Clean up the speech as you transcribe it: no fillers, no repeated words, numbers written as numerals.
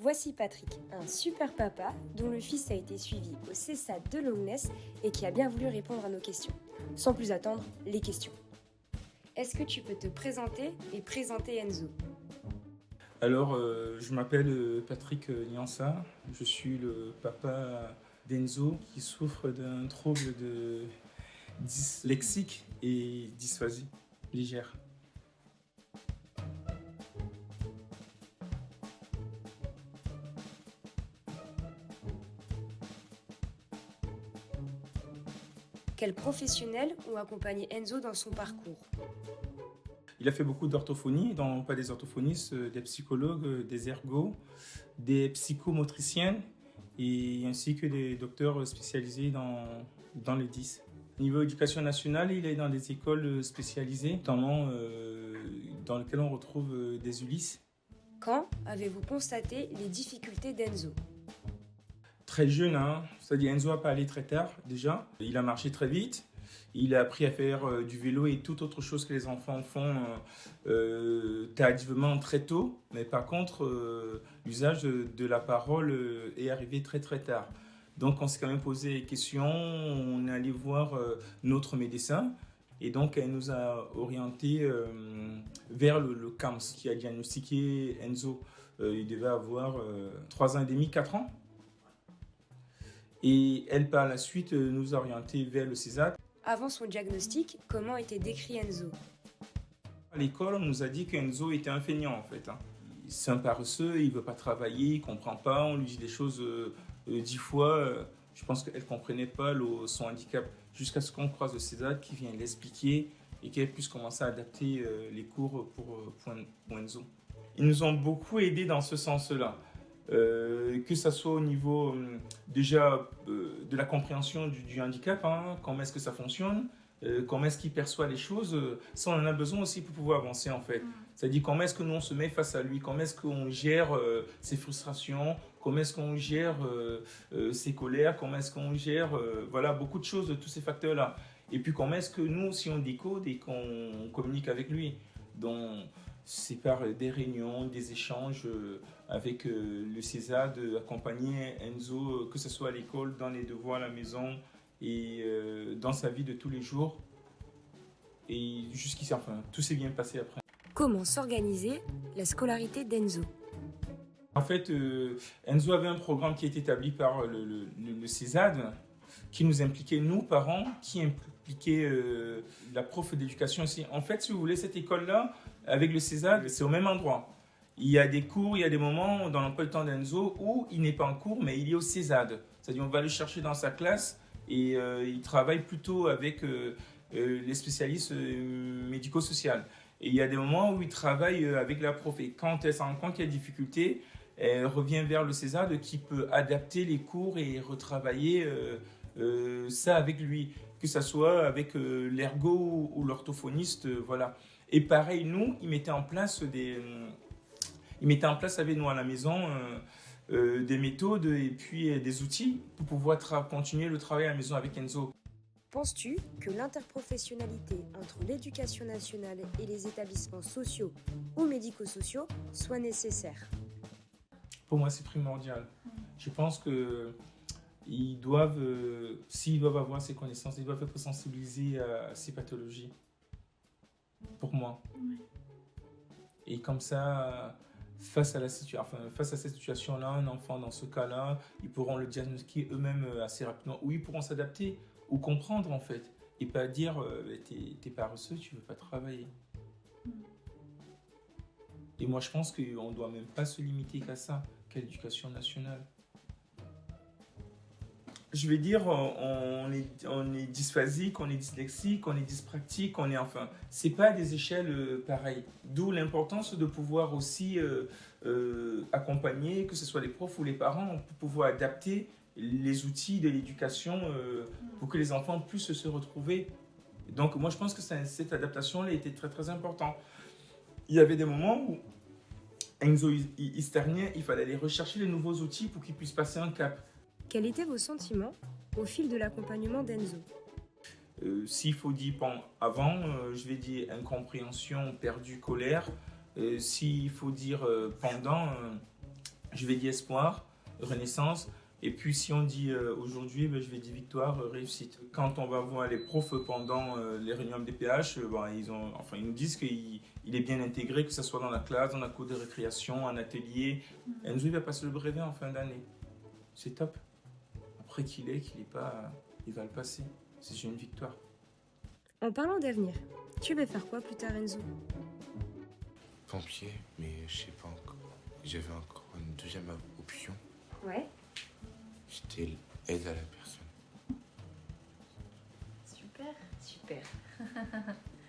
Voici Patrick, un super papa dont le fils a été suivi au CESAD de Longnes et qui a bien voulu répondre à nos questions. Sans plus attendre, les questions. Est-ce que tu peux te présenter et présenter Enzo? Alors, je m'appelle Patrick Niansa, je suis le papa d'Enzo qui souffre d'un trouble de dyslexique et dysphasie légère. Quels professionnels ont accompagné Enzo dans son parcours? Il a fait beaucoup d'orthophonie, pas des orthophonistes, des psychologues, des ergots, des psychomotriciennes et ainsi que des docteurs spécialisés dans les 10. Niveau éducation nationale, il est dans des écoles spécialisées, notamment dans lesquelles on retrouve des Ulysses. Quand avez-vous constaté les difficultés d'Enzo? Très jeune, hein. C'est-à-dire Enzo a parlé très tard déjà. Il a marché très vite. Il a appris à faire du vélo et toute autre chose que les enfants font tardivement très tôt. Mais par contre, l'usage de la parole est arrivé très très tard. Donc on s'est quand même posé des questions. On est allé voir notre médecin. Et donc elle nous a orientés vers le CAMS qui a diagnostiqué Enzo. Il devait avoir 3 ans et demi, 4 ans. Et elle, par la suite, nous a orientés vers le CESAD. Avant son diagnostic, comment était décrit Enzo? À l'école, on nous a dit qu'Enzo était un feignant, en fait. C'est un paresseux, il ne veut pas travailler, il ne comprend pas, on lui dit des choses 10 fois. Je pense qu'elle ne comprenait pas son handicap. Jusqu'à ce qu'on croise le CESAD qui vient l'expliquer et qu'elle puisse commencer à adapter les cours pour Enzo. Ils nous ont beaucoup aidés dans ce sens-là. Que ça soit au niveau déjà de la compréhension du handicap, hein, comment est-ce que ça fonctionne, comment est-ce qu'il perçoit les choses, ça on en a besoin aussi pour pouvoir avancer en fait. C'est-à-dire comment est-ce que nous on se met face à lui, comment est-ce qu'on gère ses frustrations, comment est-ce qu'on gère ses colères, comment est-ce qu'on gère voilà, beaucoup de choses de tous ces facteurs-là. Et puis comment est-ce que nous, si on décode et qu'on communique avec lui, donc c'est par des réunions, des échanges avec le CESAD, accompagner Enzo, que ce soit à l'école, dans les devoirs à la maison et dans sa vie de tous les jours. Et jusqu'ici, enfin, tout s'est bien passé après. Comment s'organiser la scolarité d'Enzo? En fait, Enzo avait un programme qui est établi par le CESAD, qui nous impliquait, nous, parents, qui impliquait la prof d'éducation aussi. En fait, si vous voulez, cette école-là, avec le CESAD, c'est au même endroit. Il y a des cours, il y a des moments dans l'emploi du temps d'Enzo où il n'est pas en cours, mais il est au CESAD. C'est-à-dire on va le chercher dans sa classe et il travaille plutôt avec les spécialistes médico-sociaux. Et il y a des moments où il travaille avec la prof. Et quand elle se rend compte qu'il y a des difficultés, elle revient vers le CESAD qui peut adapter les cours et retravailler ça avec lui, que ce soit avec l'ergo ou l'orthophoniste, voilà. Et pareil, nous, ils mettaient en place avec nous à la maison des méthodes et puis des outils pour pouvoir continuer le travail à la maison avec Enzo. Penses-tu que l'interprofessionnalité entre l'éducation nationale et les établissements sociaux ou médico-sociaux soit nécessaire? Pour moi, c'est primordial. Je pense que s'ils doivent avoir ces connaissances, ils doivent être sensibilisés à ces pathologies. Pour moi. Et comme ça, face à cette situation-là, un enfant dans ce cas-là, ils pourront le diagnostiquer eux-mêmes assez rapidement, ou ils pourront s'adapter ou comprendre en fait, et pas dire t'es paresseux, tu veux pas travailler. Et moi je pense qu'on ne doit même pas se limiter qu'à ça, qu'à l'éducation nationale. Je vais dire, on est dysphasique, on est dyslexique, on est dyspraxique, c'est pas des échelles pareilles. D'où l'importance de pouvoir aussi accompagner, que ce soit les profs ou les parents, pour pouvoir adapter les outils de l'éducation pour que les enfants puissent se retrouver. Donc moi je pense que cette adaptation-là était très très importante. Il y avait des moments où Enzo il stagnait, il fallait aller rechercher les nouveaux outils pour qu'il puisse passer un cap. Quels étaient vos sentiments au fil de l'accompagnement d'Enzo? S'il faut dire avant, je vais dire incompréhension, perdue, colère. S'il faut dire pendant, Je vais dire espoir, renaissance. Et puis si on dit aujourd'hui, ben, je vais dire victoire, réussite. Quand on va voir les profs pendant les réunions MDPH, ben, ils nous disent qu'il est bien intégré, que ce soit dans la classe, dans la cour de récréation, en atelier. Enzo, il va passer le brevet en fin d'année. C'est top. Après qu'il est pas, il va le passer. C'est déjà une victoire. En parlant d'avenir, tu veux faire quoi plus tard, Enzo? Pompier, mais je sais pas encore. J'avais encore une deuxième option. Ouais. C'était aide à la personne. Super, super.